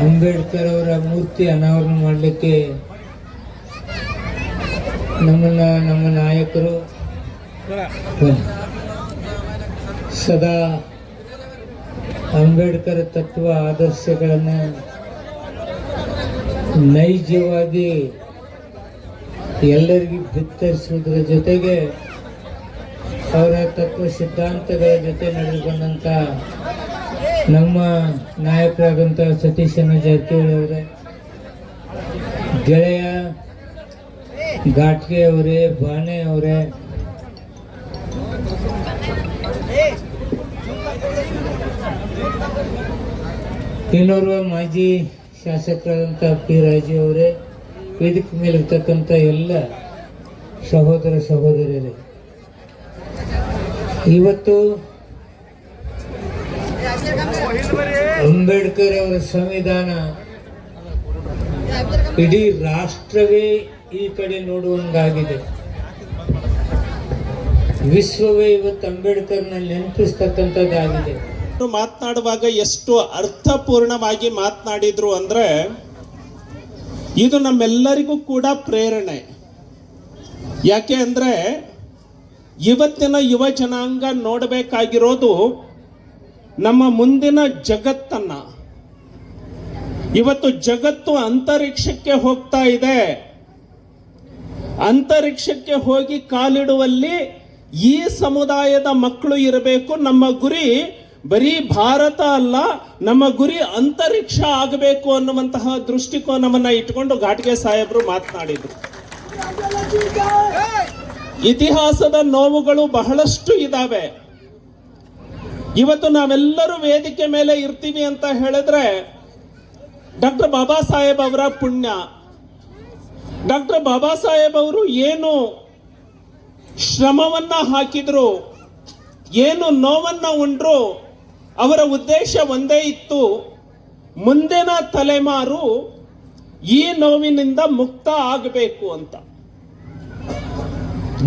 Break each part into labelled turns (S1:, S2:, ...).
S1: ಅಂಬೇಡ್ಕರ್ ಅವರ ಮೂರ್ತಿ ಅನಾವರಣ ಮಾಡಲಿಕ್ಕೆ ನಮ್ಮ ನಾಯಕರು ಸದಾ ಅಂಬೇಡ್ಕರ್ ತತ್ವ ಆದರ್ಶಗಳನ್ನು ನೈಜವಾಗಿ ಎಲ್ಲರಿಗೂ ಬಿತ್ತರಿಸುವುದರ ಜೊತೆಗೆ ಅವರ ತತ್ವ ಸಿದ್ಧಾಂತಗಳ ಜೊತೆ ನಡೆದುಕೊಂಡಂಥ ನಮ್ಮ ನಾಯಕರಾದಂಥ ಸತೀಶಣ್ಣ ಜಾರಕಿಹೊಳಿ ಅವರೇ, ಗೆಳೆಯ ಘಾಟ್ಗೆ ಅವರೇ, ಬಾಣೆ ಅವರೇ, ಇನ್ನೋರ್ವ ಮಾಜಿ ಶಾಸಕರಾದಂಥ ಪಿ ರಾಜು ಅವರೇ, ವೇದಿಕೆ ಮೇಲಿರ್ತಕ್ಕಂಥ ಎಲ್ಲ ಸಹೋದರ ಸಹೋದರಿಯರೇ, ಇವತ್ತು ಅಂಬೇಡ್ಕರ್ ಅವರ ಸಂವಿಧಾನ ಇಡೀ ರಾಷ್ಟ್ರವೇ ಈ ಕಡೆ ನೋಡುವಂಗಾಗಿದೆ. ವಿಶ್ವವೇ ಇವತ್ತು ಅಂಬೇಡ್ಕರ್ನ ನೆನಪಿಸ್ತಕ್ಕಂಥದ್ದಾಗಿದೆ.
S2: ಮಾತನಾಡುವಾಗ ಎಷ್ಟು ಅರ್ಥಪೂರ್ಣವಾಗಿ ಮಾತನಾಡಿದ್ರು ಅಂದ್ರೆ ಇದು ನಮ್ಮೆಲ್ಲರಿಗೂ ಕೂಡ ಪ್ರೇರಣೆ. ಯಾಕೆ ಅಂದ್ರೆ ಇವತ್ತಿನ ಯುವ ಜನಾಂಗ ನೋಡಬೇಕಾಗಿರೋದು ನಮ್ಮ ಮುಂದಿನ ಜಗತ್ತನ್ನ. ಇವತ್ತು ಜಗತ್ತು ಅಂತರಿಕ್ಷಕ್ಕೆ ಹೋಗ್ತಾ ಇದೆ. ಅಂತರಿಕ್ಷಕ್ಕೆ ಹೋಗಿ ಕಾಲಿಡುವಲ್ಲಿ ಈ ಸಮುದಾಯದ ಮಕ್ಕಳು ಇರಬೇಕು. ನಮ್ಮ ಗುರಿ ಬರೀ ಭಾರತ ಅಲ್ಲ, ನಮ್ಮ ಗುರಿ ಅಂತರಿಕ್ಷ ಆಗಬೇಕು ಅನ್ನುವಂತಹ ದೃಷ್ಟಿಕೋನವನ್ನ ಇಟ್ಕೊಂಡು ಘಾಟ್ಗೆ ಸಾಹೇಬರು ಮಾತನಾಡಿದ್ರು. ಇತಿಹಾಸದ ನೋವುಗಳು ಬಹಳಷ್ಟು ಇದಾವೆ. ಇವತ್ತು ನಾವೆಲ್ಲರೂ ವೇದಿಕೆ ಮೇಲೆ ಇರ್ತೀವಿ ಅಂತ ಹೇಳಿದ್ರೆ ಡಾಕ್ಟರ್ ಬಾಬಾ ಸಾಹೇಬ್ ಅವರ ಪುಣ್ಯ. ಡಾಕ್ಟರ್ ಬಾಬಾ ಸಾಹೇಬ್ ಅವರು ಏನು ಶ್ರಮವನ್ನ ಹಾಕಿದ್ರು, ಏನು ನೋವನ್ನ ಉಂಡ್ರು, ಅವರ ಉದ್ದೇಶ ಒಂದೇ ಇತ್ತು, ಮುಂದಿನ ತಲೆಮಾರು ಈ ನೋವಿನಿಂದ ಮುಕ್ತ ಆಗಬೇಕು ಅಂತ.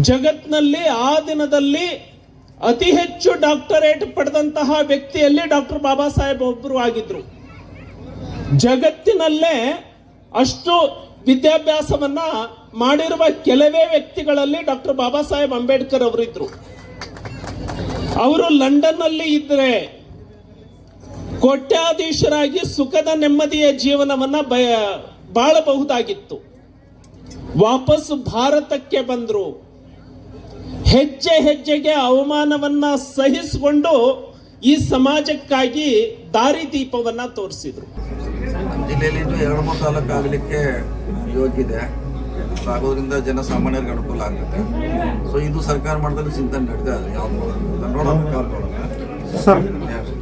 S2: ಜಗತ್ನಲ್ಲಿ ಆ ದಿನದಲ್ಲಿ ಅತಿ ಹೆಚ್ಚು ಡಾಕ್ಟರೇಟ್ ಪಡೆದಂತಹ ವ್ಯಕ್ತಿಯಲ್ಲಿ ಡಾಕ್ಟರ್ ಬಾಬಾ ಸಾಹೇಬ್ ಒಬ್ಬರು ಆಗಿದ್ರು. ಜಗತ್ತಿನಲ್ಲೇ ಅಷ್ಟು ವಿದ್ಯಾಭ್ಯಾಸವನ್ನ ಮಾಡಿರುವ ಕೆಲವೇ ವ್ಯಕ್ತಿಗಳಲ್ಲಿ ಡಾಕ್ಟರ್ ಬಾಬಾ ಸಾಹೇಬ್ ಅಂಬೇಡ್ಕರ್ ಅವರಿದ್ರು. ಅವರು ಲಂಡನ್ ನಲ್ಲಿ ಇದ್ರೆ ಕೋಟ್ಯಾಧೀಶರಾಗಿ ಸುಖದ ನೆಮ್ಮದಿಯ ಜೀವನವನ್ನ ಬಾಳಬಹುದಾಗಿತ್ತು. ವಾಪಸ್ ಭಾರತಕ್ಕೆ ಬಂದ್ರು. ಹೆಜ್ಜೆ ಹೆಜ್ಜೆಗೆ ಅವಮಾನವನ್ನ ಸಹಿಸಿಕೊಂಡು ಈ ಸಮಾಜಕ್ಕಾಗಿ ದಾರಿದೀಪವನ್ನ ತೋರಿಸಿದ್ರು.
S3: ಜಿಲ್ಲೆಯಲ್ಲಿ 2-3 ತಾಲೂಕು ಆಗಲಿಕ್ಕೆ ಯೋಗ್ಯ ಇದೆ. ಆಗೋದ್ರಿಂದ ಜನಸಾಮಾನ್ಯರಿಗೆ ಅನುಕೂಲ ಆಗುತ್ತೆ. ಸೊ ಇದು ಸರ್ಕಾರ ಮಟ್ಟದಲ್ಲಿ ಚಿಂತನೆ ನಡೀತಾ ಇದೆ.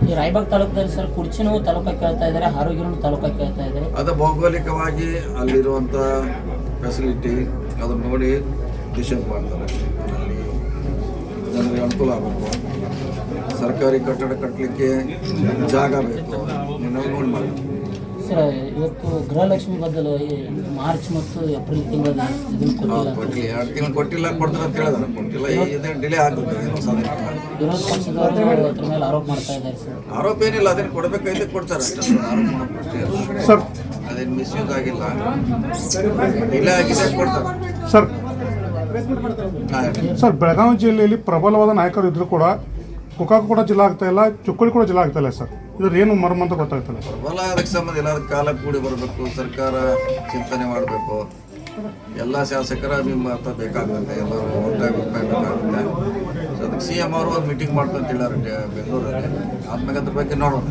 S4: ಈ ರಾಯಬಾಗ್ ತಾಲೂಕದಲ್ಲಿ ಸರ್ ಕುರ್ಚಿನೂ ತಾಲೂಕಕ್ಕೆ ಕೇಳ್ತಾ ಇದ್ದಾರೆ, ಆರೋಗ್ಯನೂ ತಾಲೂಕಕ್ಕೆ ಕೇಳ್ತಾ ಇದ್ದಾರೆ.
S3: ಅದು ಭೌಗೋಳಿಕವಾಗಿ ಅಲ್ಲಿರುವಂಥ ಫೆಸಿಲಿಟಿ ಅದನ್ನು ನೋಡಿ ಡಿಸಿಷನ್ ಮಾಡ್ತಾರೆ. ಅಲ್ಲಿ ಜನರಿಗೆ ಅನುಕೂಲ ಆಗಬೇಕು. ಸರ್ಕಾರಿ ಕಟ್ಟಡ ಕಟ್ಟಲಿಕ್ಕೆ ಜಾಗ ಬೇಕು, ನೋಡಿ ಮಾಡಬೇಕು.
S4: ಸರ್ ಇವತ್ತು ಗೃಹಲಕ್ಷ್ಮಿ ಬದಲು ಮಾರ್ಚ್ ಮತ್ತು ಏಪ್ರಿಲ್ ತಿಂಗಳ
S3: ಕೊಟ್ಟಿಲ್ಲ, 2 ತಿಂಗಳು ಕೊಟ್ಟಿಲ್ಲ, ಕೊಡ್ತಾರೆ ಅಂತ ಹೇಳಿದಾರೆ. ಕೊಟ್ಟಿಲ್ಲ, ಇದೇ ಡಿಲೇ ಆಗುತ್ತೆ.
S4: ವಿರೋಧ ಪಕ್ಷದವರು ಅದ್ರ ಮೇಲೆ ಆರೋಪ ಮಾಡ್ತಾ ಇದ್ದಾರೆ ಸರ್.
S3: ಆರೋಪ ಏನಿಲ್ಲ, ಅದನ್ನು ಕೊಡಬೇಕಾಯ್ತು ಕೊಡ್ತಾರೆ ಅಷ್ಟೇ. ಆರೋಪ ಮಾಡೋಕ್ಕಷ್ಟೇ ಸರ್. ಅದೇನು ಮಿಸ್ಯೂಸ್ ಆಗಿಲ್ಲ, ಡಿಲೇ ಆಗಿದೆ, ಕೊಡ್ತಾರೆ
S5: ಸರ್. ಸರ್, ಬೆಳಗಾವಿ ಜಿಲ್ಲೆಯಲ್ಲಿ ಪ್ರಬಲವಾದ ನಾಯಕರು ಇದ್ರು ಕೂಡ ಕುಕಾಕು ಕೂಡ ಜಿಲ್ಲಾ ಆಗ್ತಾ ಇಲ್ಲ, ಚಿಕ್ಕೋಡಿ ಕೂಡ ಜಿಲ್ಲಾ ಆಗ್ತಾ ಇಲ್ಲ ಸರ್. ಇದ್ರ ಏನು ಮರ್ಮ ಅಂತ ಗೊತ್ತಾಗ್ತಿಲ್ಲ ಸರ್.
S3: ಪ್ರಬಲ ಅದಕ್ಕೆ ಸಂಬಂಧ ಎಲ್ಲರ ಕಾಲ ಕೂಡಿ ಬರಬೇಕು, ಸರ್ಕಾರ ಚಿಂತನೆ ಮಾಡಬೇಕು, ಎಲ್ಲ ಶಾಸಕರ ಅಭಿಮತ ಬೇಕಾಗುತ್ತೆ, ಎಲ್ಲರೂ ಒಟ್ಟಾಗಿ ಬೇಕಾಗುತ್ತೆ. ಸೊ ಅದಕ್ಕೆ CM ಅವರು ಒಂದು ಮೀಟಿಂಗ್ ಮಾಡ್ಕೊಂತ ಹೇಳಾರೆ ಬೆಂಗಳೂರಲ್ಲಿ. ಆದ್ಮೇಲೆ ಅದ್ರ ಬಗ್ಗೆ ನೋಡೋಣ.